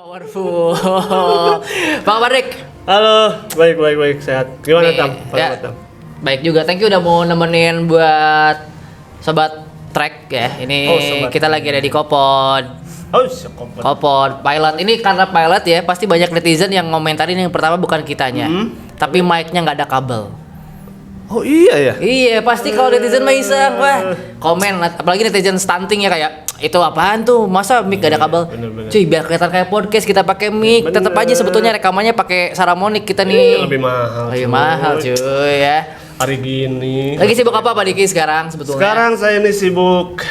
Powerful. Bang Barik. Halo, baik sehat. Gimana Tam? Ya, baik juga. Thank you udah mau nemenin buat sobat track ya. Ini kita lagi ada di Kopod. Kopod pilot. Ini karena pilot ya, pasti banyak netizen yang ngomentarin yang pertama bukan kitanya, tapi mic-nya nggak ada kabel. Oh iya ya? Iya, pasti kalau netizen mah iseng, wah komen, apalagi netizen stunting ya kayak itu apaan tuh, masa mic gak ada kabel? Bener. Cuy, biar kelihatan kayak podcast kita pakai mic, tetap aja sebetulnya rekamannya pakai Saramonic kita nih. Lebih mahal. Lebih mahal cuy ya. Hari gini. Lagi sibuk apa Pak Diki sekarang sebetulnya? Sekarang saya ini sibuk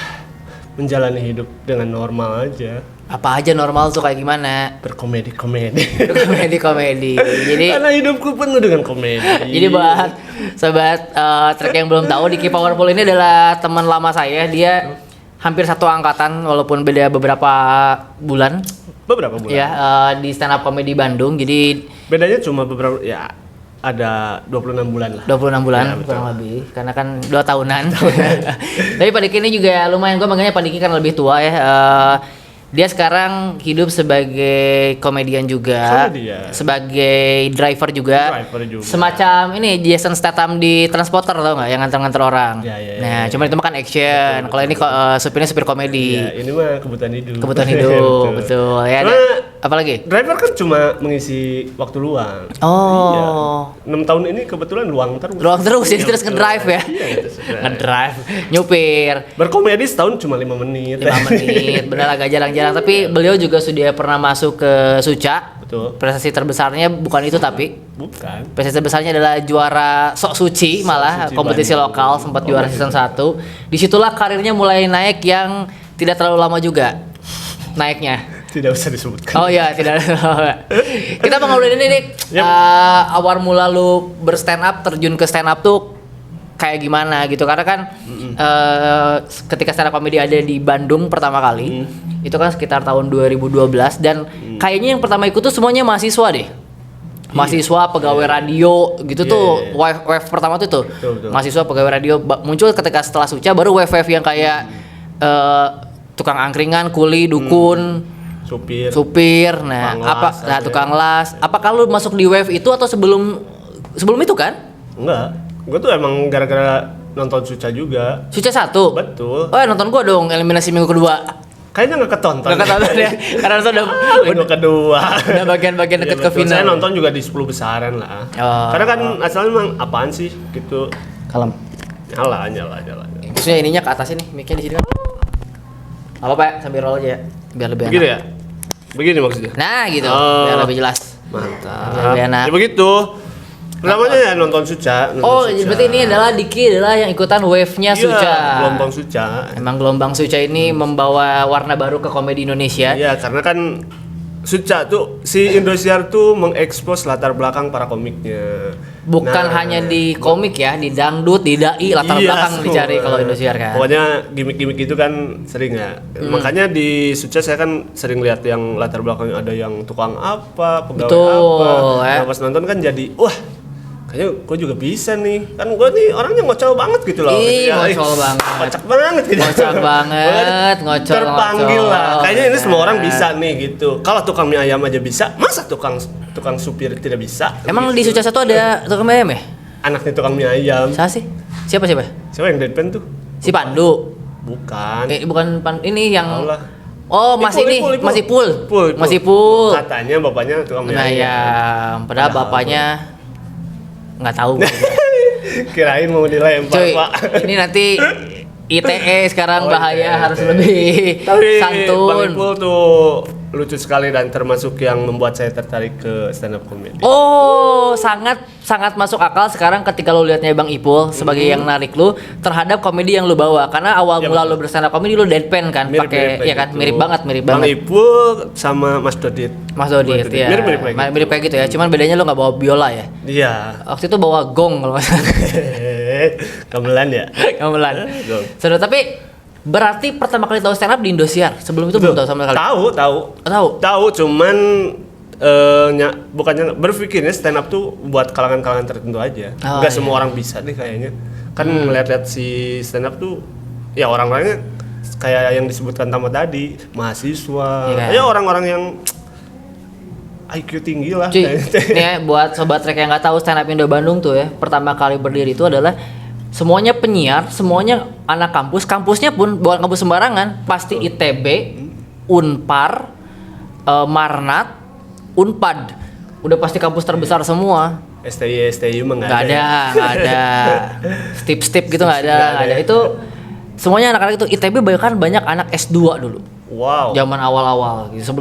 menjalani hidup dengan normal aja. Apa aja normal tuh kayak gimana? Berkomedi. Komedi. Jadi karena hidupku penuh dengan komedi. Jadi buat sobat track yang belum tahu, Diki Powerful ini adalah teman lama saya. Dia hampir satu angkatan walaupun beda beberapa bulan. Ya, di stand up comedy Bandung. Jadi bedanya cuma beberapa ya, ada 26 bulan lah. 26 bulan ya, kurang lebih. Karena kan 2 tahunan. Tapi Pak Diki ini juga lumayan, gue manggilnya Pak Diki kan lebih tua ya. Dia sekarang hidup sebagai komedian juga, sebagai driver juga. Semacam ini Jason Statham di Transporter, tau nggak? Yang nganter-nganter orang. Nah, cuma itu makan action. Kalau ini supirnya supir komedi. Ya, ini mah kebutuhan hidup. Betul. Ya, apalagi? Driver kan cuma mengisi waktu luang. Oh. Iya. 6 tahun ini kebetulan luang terus. Jadi terus ngedrive ya. Ngedrive, nyupir. Berkomedi setahun cuma 5 menit. 5 menit, bener agak jarang-jarang. Tapi beliau juga sudah pernah masuk ke Suca. Betul. Prestasi terbesarnya bukan itu tapi. Bukan. Prestasi terbesarnya adalah juara Sok Suci malah kompetisi Bandung. lokal, sempat juara season 1. Disitulah karirnya mulai naik yang tidak terlalu lama juga naiknya. Tidak usah disebutkan. Oh iya, tidak. Kita mau ngobrolin ini nih. Awal mula lu berstand up, terjun ke stand up tuh kayak gimana gitu, karena kan ketika stand up comedy ada di Bandung pertama kali itu kan sekitar tahun 2012 dan kayaknya yang pertama ikut tuh semuanya mahasiswa deh. Mahasiswa, pegawai radio gitu tuh. Wave pertama tuh Betul. mahasiswa, pegawai radio muncul ketika setelah Suca, baru wave yang kayak tukang angkringan, kuli, dukun, supir, tukang las. Apakah lu masuk di wave itu atau sebelum itu kan? Enggak. Gue tuh emang gara-gara nonton Suca juga. Suca 1? Betul. Oh, nonton gua dong eliminasi minggu kedua. Kayaknya nggak ketonton Ya. Karena itu udah kedua. Udah bagian-bagian deket ke final. Saya nonton juga di 10 besaran lah. Karena kan asalnya emang apaan sih gitu. Kalem. Nyala. Maksudnya ininya ke atas ini, mic-nya di sini kan. Apa Pak, sambil roll aja ya, biar lebih enak. Begitu ya? Begini maksudnya? Nah gitu, biar lebih jelas. Mantap. Lebih enak. Ya begitu. Namanya ya nonton Suca. Berarti ini adalah Diki adalah yang ikutan wave-nya Suca. Gelombang Suca. Emang gelombang Suca ini membawa warna baru ke komedi Indonesia. Iya, karena kan Suca tuh si Indosiar tuh mengekspos latar belakang para komiknya. Bukan hanya di komik ya, di dangdut, di dai, latar belakang dicari kalau Indosiar kan. Pokoknya gimmick-gimmick itu kan sering ya. Makanya di Suca saya kan sering lihat yang latar belakangnya ada yang tukang apa, pegawai apa. Nah, pas nonton kan jadi wah, kayaknya gue juga bisa nih. Kan gue nih orangnya ngocol banget gitu loh. Ngocol banget. Kocak banget gitu. Ngocol. Terpanggil lah. Kayaknya ini semua orang bisa nih gitu. Kalau tukang mie ayam aja bisa, masa tukang supir tidak bisa? Emang gitu. di Suca 1 ada tukang mie ayam ya? Anaknya tukang mie ayam. Siapa sih? Siapa? Siapa yang deadpan tuh? Si Pandu. Bukan. Bukan ini yang Allah. Oh, masih Ipul. Katanya bapaknya tukang mie ayam. Padahal bapaknya nggak tahu. Kirain mau dilempar, Cuy, Pak. ini nanti ITE sekarang bahaya, harus lebih santun. Bang Ipul tuh lucu sekali dan termasuk yang membuat saya tertarik ke stand up comedy. Oh, sangat masuk akal sekarang ketika lu lihatnya Bang Ipul sebagai yang narik lu terhadap komedi yang lu bawa, karena awal mula lu berstand up comedy lu deadpan kan, pakai ya kan, mirip banget. Bang Ipul sama Mas Dodit ya. Mirip kayak gitu ya, cuman bedanya lu nggak bawa biola ya. Iya. Waktu itu bawa gong kalau nggak salah. Gamelan ya? Gamelan. Seru, tapi berarti pertama kali tahu stand up di Indosiar. Sebelum itu belum tahu sama sekali. Tahu, cuman bukannya berpikirnya stand up tuh buat kalangan-kalangan tertentu aja. Enggak semua orang bisa deh kayaknya. Kan melihat-lihat si stand up tuh ya orang-orangnya kayak yang disebutkan Tama tadi, mahasiswa. Ya orang-orang yang IQ tinggi lah. Cuy, nih ya, buat sobat trek yang nggak tahu stand up Indo Bandung tuh ya, pertama kali berdiri itu adalah semuanya penyiar, semuanya anak kampus, kampusnya pun bukan kampus sembarangan, pasti ITB, Unpar, Marnat, Unpad, udah pasti kampus terbesar semua. STI mah nggak ada, stip gitu nggak ada. Itu semuanya anak-anak itu ITB banyak anak S2 dulu. Wow. Zaman awal-awal gitu,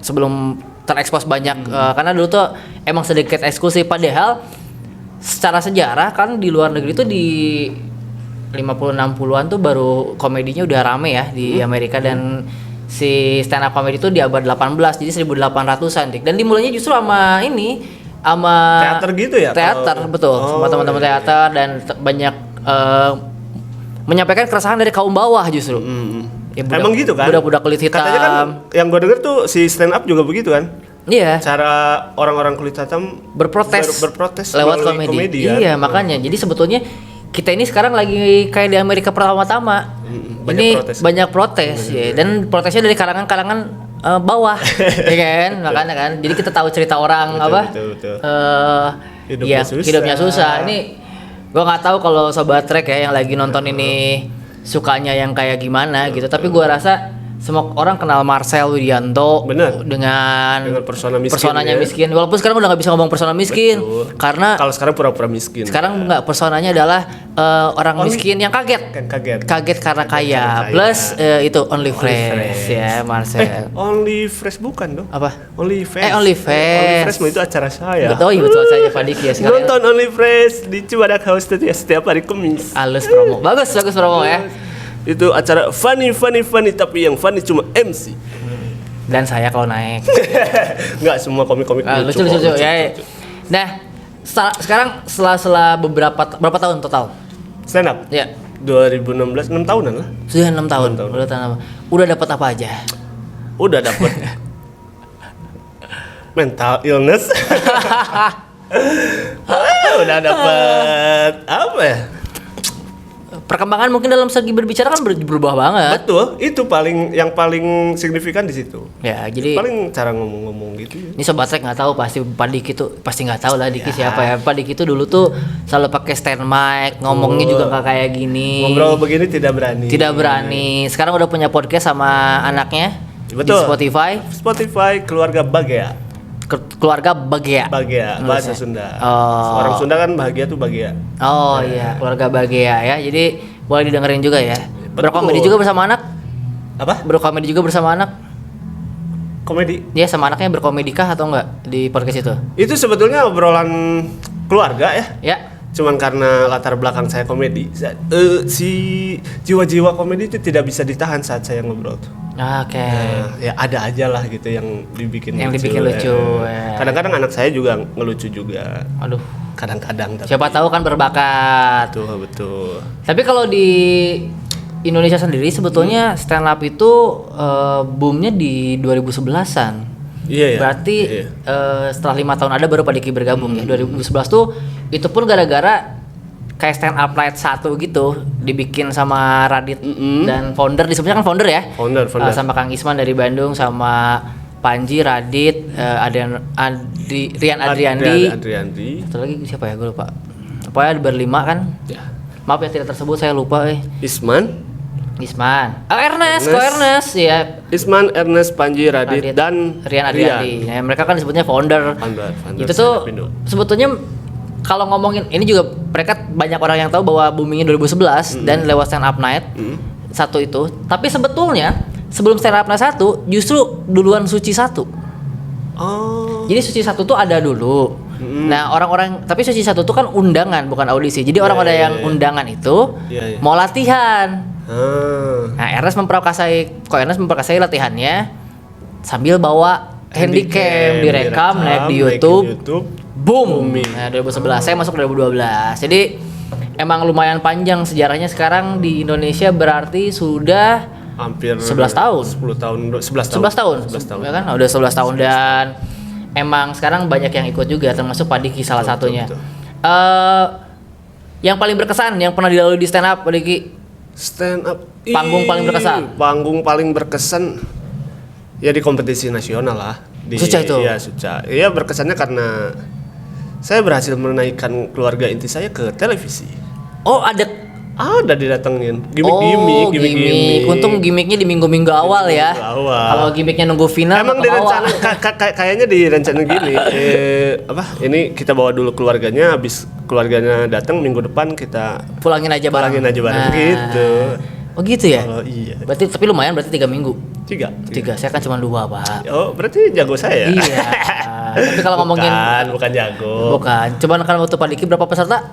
sebelum terekspos banyak karena dulu tuh emang sedikit eksklusif, padahal secara sejarah kan di luar negeri tuh di 50-60-an tuh baru komedinya udah rame ya di Amerika, dan si stand up comedy itu di abad 18, jadi 1800-an dik. Dan dimulainya justru sama teater gitu ya? Teater, betul. Sama teman-teman teater dan banyak menyampaikan keresahan dari kaum bawah justru. Ya, emang gitu kan? Budak-budak kulit hitam. Katanya kan yang gue denger tuh si stand up juga begitu kan? Iya. Cara orang-orang kulit hitam berprotes lewat komedi kan? Iya, makanya. Jadi sebetulnya kita ini sekarang lagi kayak di Amerika pertama-tama. Banyak protes ya. Dan protesnya dari kalangan bawah, ya kan? Makanya kan. Jadi kita tahu cerita orang betul. Hidupnya susah. Ini gua nggak tahu kalau sobat trek ya yang lagi nonton ini sukanya yang kayak gimana gitu. Tapi gua rasa semua orang kenal Marcel Widianto dengan personanya miskin. Walaupun sekarang udah nggak bisa ngomong persona miskin. Betul. Karena kalau sekarang pura-pura miskin. Sekarang nggak, personanya adalah orang miskin yang kaget karena kaya. Plus itu Only Fresh ya Marcel. Only Fresh bukan dong? Apa? Only Fresh. Only Fresh. Only Fresh itu acara saya. Betul, betul saya Pak Diki ya sekarang. Nonton Only Fresh di Cibadak House setiap hari Kamis. Halus promo. Bagus promo ya. Itu acara funny tapi yang funny cuma MC. Dan saya kalau naik. Enggak, semua komik-komik lucu ya. Nah, sekarang setelah berapa tahun total? Stand up? Ya. 2016, 6 tahunan lah. Sudah 6 tahun. Udah dapat apa aja? Udah dapat mental illness. Udah dapat apa ya? Perkembangan mungkin dalam segi berbicara kan berubah banget. Betul, itu yang paling signifikan di situ. Ya, jadi paling cara ngomong gitu. Ya. Ini sobat trek nggak tahu pasti Pak Diki tuh pasti nggak tahu lah Diki siapa ya. Pak Diki tuh dulu tuh selalu pakai stand mic, ngomongnya juga nggak kayak gini. Ngobrol begini tidak berani. Sekarang udah punya podcast sama anaknya. Betul. Di Spotify Keluarga Bahagia. Keluarga Bahagia. Bahasa Sunda. Oh. Orang Sunda kan bahagia tuh bahagia. Oh iya, Keluarga Bahagia ya. Jadi boleh didengerin juga ya. Betul. Berkomedi juga bersama anak. Apa? Berkomedi juga bersama anak. Komedi? Dia sama anaknya berkomedikah atau enggak di podcast itu? Itu sebetulnya obrolan keluarga ya. Ya. Cuman karena latar belakang saya komedi, si jiwa-jiwa komedi itu tidak bisa ditahan saat saya ngobrol tuh. Oke. Ya ada aja lah gitu yang dibikin lucu. Ya. Kadang-kadang anak saya juga ngelucu juga. Aduh. Kadang-kadang. Siapa tahu kan berbakat. Betul. Tapi kalau di Indonesia sendiri sebetulnya stand up itu boomnya di 2011-an. Iya. Berarti setelah 5 tahun ada baru Pak Diki bergabung ya. 2011 tuh itu pun gara-gara kayak stand up night 1 gitu dibikin sama Radit dan founder, disebutnya kan founder ya. Founder. Sama Kang Isman dari Bandung, sama Panji, Radit, Rian Adriandi. Satu lagi siapa ya, gue lupa. Pokoknya berlima kan. Ya. Maaf ya tidak tersebut, saya lupa. Isman. Ernest ya. Isman, Ernest, Panji, Radit dan Rian Adriandi. Nah, mereka kan disebutnya founder. Itu tuh sebetulnya kalau ngomongin ini juga mereka banyak orang yang tahu bahwa boomingnya 2011 dan lewat stand up night 1 itu. Tapi sebetulnya sebelum stand up night 1 justru duluan Suci 1. Oh. Jadi Suci 1 tuh ada dulu. Nah, tapi Suci 1 tuh kan undangan bukan audisi. Jadi orang-orang yang undangan itu mau latihan. Nah, Ernest memperkasai latihannya sambil bawa handycam, direkam, naik di YouTube. Boom. Nah, 2011 saya masuk 2012. Jadi emang lumayan panjang sejarahnya sekarang di Indonesia, berarti sudah hampir 11 tahun. 11 tahun. Ya kan? Udah 11 tahun dan emang sekarang banyak yang ikut juga termasuk Pak Diki salah satunya. Yang paling berkesan yang pernah dilalui di stand up Pak Diki? Stand up. Panggung paling berkesan. Panggung paling berkesan ya di kompetisi nasional lah. di Suca itu? Iya, Suca. Iya, berkesannya karena saya berhasil menaikkan keluarga inti saya ke televisi. Oh, ada Didatengin gimmick. Untung gimmicknya di minggu-minggu awal ya. Awal. Kalau gimmicknya nunggu final Emang direncana kayaknya direncana gini. Ini kita bawa dulu keluarganya, habis keluarganya datang minggu depan kita pulangin aja bareng gitu. Oh gitu ya? Oh iya. Berarti tapi lumayan, berarti 3 minggu. 3. Saya kan cuma 2, Pak. Oh, berarti jago saya. Iya. Tapi kalau ngomongin bukan jago. bukan. Coba kan waktu Pak Diki berapa peserta?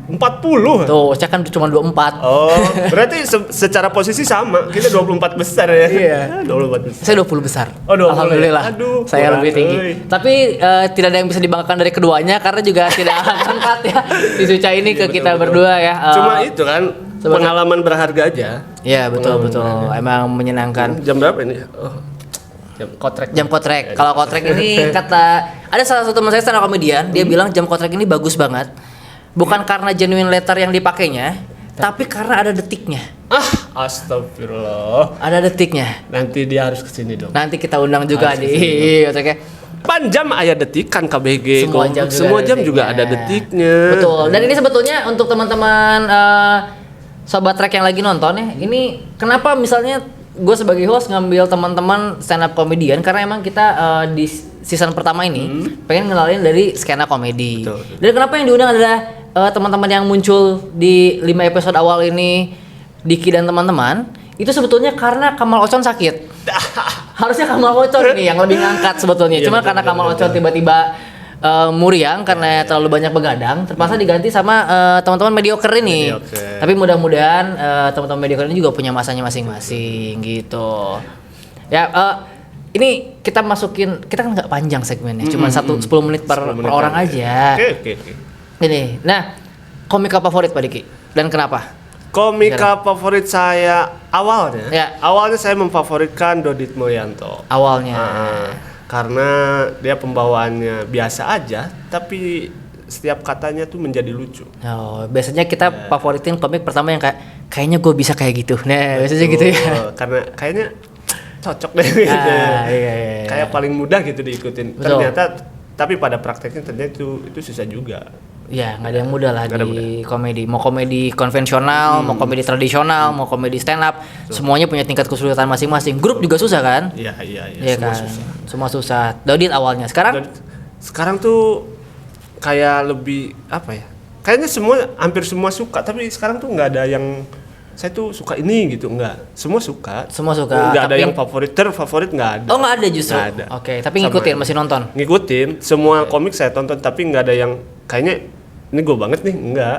40. Tuh, saya kan cuma 24. Oh, berarti secara posisi sama. Kita 24 besar ya. Iya. 24 besar. Saya 20 besar. Oh, 20. Alhamdulillah. Aduh, saya kurang, lebih tinggi. Tapi tidak ada yang bisa dibanggakan dari keduanya karena juga tidak angkat ya si Suca ini ke kita berdua ya. Cuma itu kan pengalaman berharga aja. Iya, betul. Emang menyenangkan. Jam berapa ini? Oh. Jam kotrek. Kalau kotrek ini kata ada salah satu teman saya stand up comedian, dia bilang jam kotrek ini bagus banget. Bukan karena genuine letter yang dipakainya, tapi karena ada detiknya. Astagfirullah. Ada detiknya. Nanti dia harus kesini dong. Nanti kita undang juga di kotrek. Panjam ayat detikan KBG. Semua jam juga ada detiknya. Betul. Dan ini sebetulnya untuk teman-teman sobat trek yang lagi nonton ya, ini kenapa misalnya gue sebagai host ngambil teman-teman stand up comedian karena emang kita di season pertama ini pengen ngenalin dari skena komedi. Betul. Dan kenapa yang diundang adalah teman-teman yang muncul di 5 episode awal ini, Diki dan teman-teman, itu sebetulnya karena Kamal Ocon sakit. Harusnya Kamal Ocon nih yang lebih ngangkat sebetulnya. Cuma karena Kamal Ocon tiba-tiba muriang karena terlalu banyak begadang, terpaksa diganti sama teman-teman mediocre ini. Tapi mudah-mudahan teman-teman mediocre ini juga punya masanya masing-masing gitu. Ya, ini kita masukin, kita kan nggak panjang segmennya, cuma 10 menit per orang aja. Oke. Ini, nah komika favorit Pak Diki dan kenapa? Komika favorit saya awalnya. Ya. Awalnya saya memfavoritkan Dodit Mulyanto. Awalnya. Karena dia pembawaannya biasa aja, tapi setiap katanya tuh menjadi lucu. Oh, biasanya kita favoritin komik pertama yang kayaknya gue bisa kayak gitu. Nah, biasanya gitu ya. Karena kayaknya cocok deh. Iya. Kayak paling mudah gitu diikutin. Betul. Ternyata tapi pada prakteknya ternyata itu susah juga. Ya, nggak ada yang mudah lah di komedi. Mau komedi konvensional, mau komedi tradisional, mau komedi stand up, semuanya punya tingkat kesulitan masing-masing. Grup juga susah kan? Iya. Iya kan. Semua susah. Dodit awalnya. Sekarang tuh kayak lebih apa ya? Kayaknya hampir semua suka, tapi sekarang tuh nggak ada yang saya tuh suka ini gitu, enggak. Semua suka. Nggak ada yang favorit nggak ada. Oh, nggak ada justru. Nggak ada. Oke, tapi ngikutin, masih nonton. Ngikutin, semua komik saya tonton, tapi nggak ada yang kayaknya ini gue banget nih, enggak.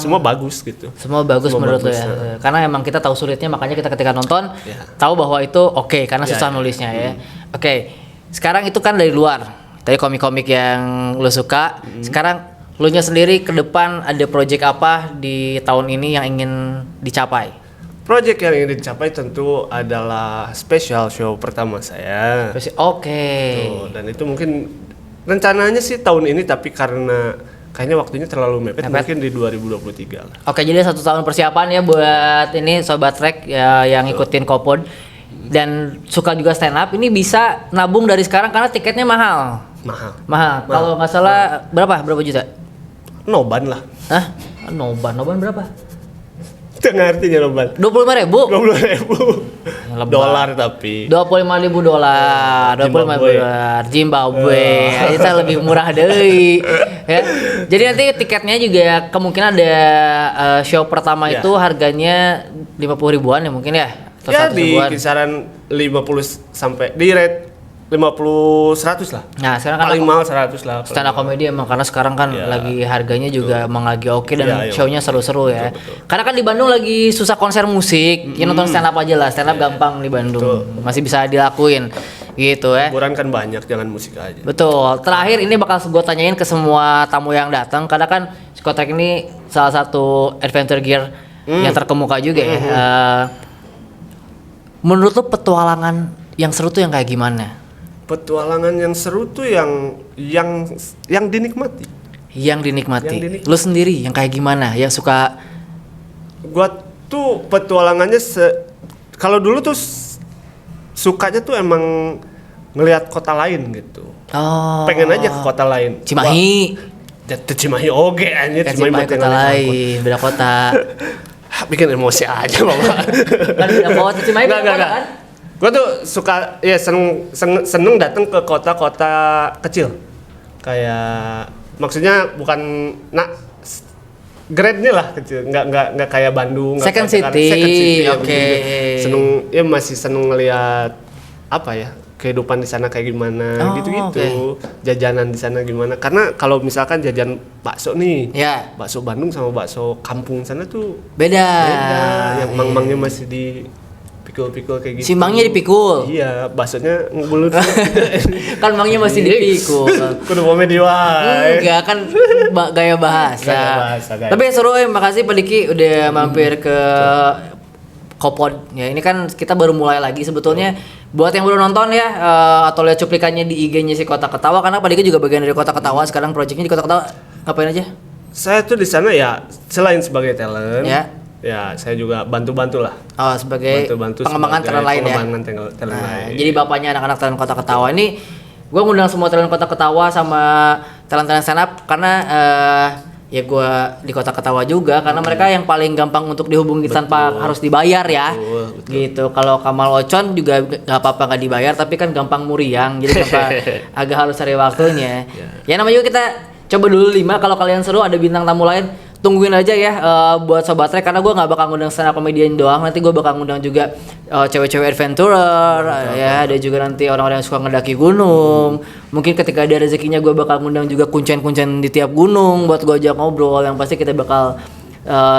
Semua bagus gitu. Semua bagus menurut lo ya. Karena emang kita tahu sulitnya, makanya kita ketika nonton tahu bahwa itu oke, karena susah nulisnya ya. Oke. Sekarang itu kan dari luar. Tadi komik-komik yang lo suka. Sekarang lo nya sendiri ke depan ada project apa di tahun ini yang ingin dicapai? Project yang ingin dicapai tentu adalah special show pertama saya. Oke. Dan itu mungkin rencananya sih tahun ini, tapi karena kayaknya waktunya terlalu mepet. Mungkin di 2023 lah. Oke, jadi 1 tahun persiapan ya buat ini Sobat Trek ya, yang ngikutin Kopod dan suka juga stand up, ini bisa nabung dari sekarang karena tiketnya mahal. Kalau nggak salah berapa juta? Noban lah. Hah? Noban berapa? Tengah artinya Noban. 25.000 dolar tapi. 25.000 dolar. 25.000 dolar. Zimbabwe. Itu lebih murah deh. Ya. Jadi nanti tiketnya juga kemungkinan ada show pertama itu harganya 50 ribuan ya mungkin ya. Atau Ya 100 di ribuan. kisaran 50 sampai di rate 50-100 lah. Nah, sekarang kan paling mahal 100 lah. stand up comedy emang karena sekarang kan lagi harganya juga emang lagi oke dan show-nya seru-seru ya. Betul. Karena kan di Bandung lagi susah konser musik. Ya nonton stand up aja lah. Stand up gampang di Bandung. Masih bisa dilakuin gitu ya. Hiburan kan banyak, jangan musik aja. Betul. Terakhir ini bakal gue tanyain ke semua tamu yang datang karena kan Skotek ini salah satu adventure gear yang terkemuka juga ya. Menurut lo petualangan yang seru tuh yang kayak gimana? Petualangan yang seru tuh yang dinikmati. Yang dinikmati. Lu sendiri yang kayak gimana? Yang suka? Gua tuh petualangannya kalau dulu tuh sukanya tuh emang ngelihat kota lain gitu. Oh. Pengen aja ke kota lain. Cimahi. Jatuh Cimahi oge anjir, Cimahi buat kota yang lain, beda kota. Bikin emosi aja Bapak. Kan beda kota, Cimahi beda kota kan? Gue tuh suka ya seneng datang ke kota-kota kecil. Kayak maksudnya bukan grade-nya lah kecil, nggak kayak Bandung, nggak Second kayak Jakarta. city, Second city ya, oke. begitu. Seneng ya masih seneng ngelihat apa ya kehidupan di sana kayak gimana gitu-gitu, jajanan di sana gimana. Karena kalau misalkan jajan bakso nih, Ya. bakso Bandung sama bakso kampung sana tuh Beda. yang mang-mangnya masih di pikul-pikul kayak gitu. Si mangnya dipikul. Iya, baksonya ngebulut. Kan mangnya masih dipikul. Kudu komedi wae. Enggak kan gaya bahasa. Gaya. Tapi seru makasih Pak Diki udah mampir ke Kopod. Ya ini kan kita baru mulai lagi sebetulnya. Buat yang baru nonton ya atau lihat cuplikannya di IG-nya si Kota Ketawa, karena Pak Diki juga bagian dari Kota Ketawa. Sekarang proyeknya di Kota Ketawa ngapain aja? Saya tuh di sana ya selain sebagai talent, ya saya juga bantu-bantu lah. Oh, sebagai Bantu-bantu pengembangan talent lain ya. Pengembangan talent lain. Jadi bapaknya anak-anak talent Kota Ketawa ini, gue ngundang semua talent Kota Ketawa sama talent-talent stand up karena ya gue di Kota Ketawa juga karena mereka yang paling gampang untuk dihubungi tanpa harus dibayar ya. Betul. Gitu. Kalau Kamal Ocon juga nggak apa-apa nggak dibayar tapi kan gampang muriang jadi agak harus cari waktunya. Ya namanya juga kita coba dulu 5, kalau kalian seru ada bintang tamu lain tungguin aja ya buat Sobat Trek, karena gue nggak bakal ngundang stand up comedian doang, nanti gue bakal ngundang juga cewek-cewek adventurer, ya ada juga nanti orang-orang yang suka ngedaki gunung, mungkin ketika ada rezekinya gue bakal ngundang juga kuncen-kuncen di tiap gunung buat gue ajak ngobrol, yang pasti kita bakal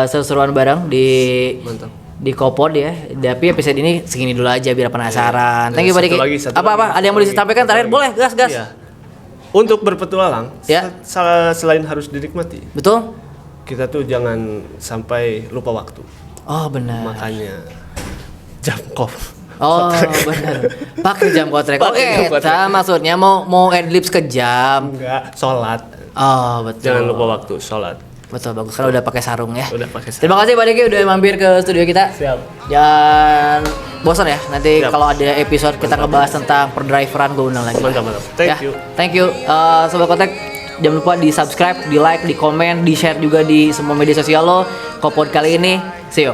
seru-seruan bareng di Kopod ya. Tapi episode ini segini dulu aja biar penasaran. Thank you Pak Diki. Apa-apa? Ada yang mau disampaikan terakhir? Boleh, gas. Iya. Untuk berpetualang, Ya. selain harus dinikmati, Betul? kita tuh jangan sampai lupa waktu. Oh benar. Makanya jam kof. Oh benar. Pakai jam kotrek. Pakai jam Oke, kotrek. maksudnya mau adlibs ke jam. Enggak, sholat. Oh betul. Jangan lupa waktu sholat. Betul, bagus. Kalau udah pakai sarung ya. Udah pakai sarung. Terima kasih Pak Diki udah mampir ke studio kita. Siap. Jangan bosan ya. Nanti Siap. kalau ada episode kita ngebahas tentang perdriveran gue undang lagi. Mantap. Thank you. Sobat Kotek, jangan lupa di subscribe, di like, di komen, di share juga di semua media sosial lo. Kopod kali ini, see you.